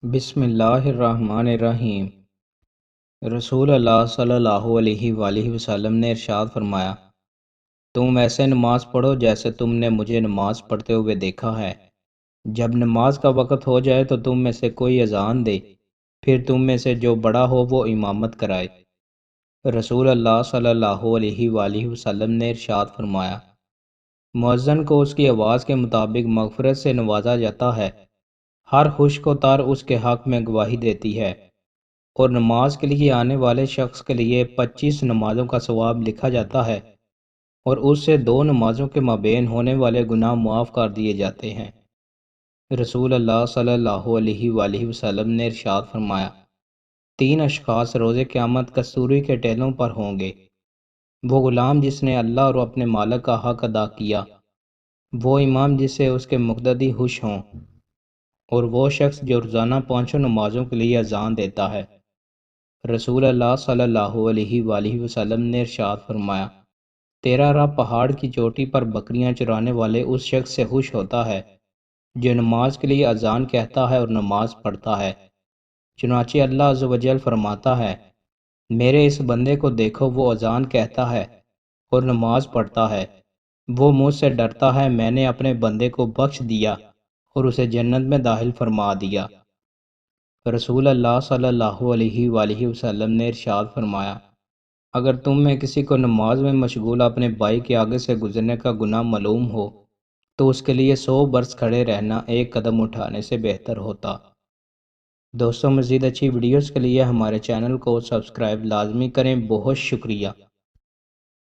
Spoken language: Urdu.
بسم اللہ الرحمن الرحیم۔ رسول اللہ صلی اللہ علیہ وآلہ وسلم نے ارشاد فرمایا، تم ایسے نماز پڑھو جیسے تم نے مجھے نماز پڑھتے ہوئے دیکھا ہے۔ جب نماز کا وقت ہو جائے تو تم میں سے کوئی اذان دے، پھر تم میں سے جو بڑا ہو وہ امامت کرائے۔ رسول اللہ صلی اللہ علیہ وآلہ وسلم نے ارشاد فرمایا، مؤذن کو اس کی آواز کے مطابق مغفرت سے نوازا جاتا ہے۔ ہر خشک و تر اس کے حق میں گواہی دیتی ہے، اور نماز کے لیے آنے والے شخص کے لیے 25 نمازوں کا ثواب لکھا جاتا ہے، اور اس سے 2 نمازوں کے مابین ہونے والے گناہ معاف کر دیے جاتے ہیں۔ رسول اللہ صلی اللہ علیہ وآلہ وسلم نے ارشاد فرمایا، 3 اشخاص روز قیامت کستوری کے ٹیلوں پر ہوں گے، وہ غلام جس نے اللہ اور اپنے مالک کا حق ادا کیا، وہ امام جس سے اس کے مقتدی خوش ہوں، اور وہ شخص جو روزانہ 5 نمازوں کے لیے اذان دیتا ہے۔ رسول اللہ صلی اللہ علیہ وآلہ وسلم نے ارشاد فرمایا، تیرا رب پہاڑ کی چوٹی پر بکریاں چرانے والے اس شخص سے خوش ہوتا ہے جو نماز کے لیے اذان کہتا ہے اور نماز پڑھتا ہے۔ چنانچہ اللہ عز و جل فرماتا ہے، میرے اس بندے کو دیکھو، وہ اذان کہتا ہے اور نماز پڑھتا ہے، وہ مجھ سے ڈرتا ہے، میں نے اپنے بندے کو بخش دیا اور اسے جنت میں داخل فرما دیا۔ رسول اللہ صلی اللہ علیہ وآلہ وسلم نے ارشاد فرمایا، اگر تم میں کسی کو نماز میں مشغول اپنے بھائی کے آگے سے گزرنے کا گناہ معلوم ہو تو اس کے لیے 100 برس کھڑے رہنا ایک قدم اٹھانے سے بہتر ہوتا۔ دوستوں، مزید اچھی ویڈیوز کے لیے ہمارے چینل کو سبسکرائب لازمی کریں۔ بہت شکریہ۔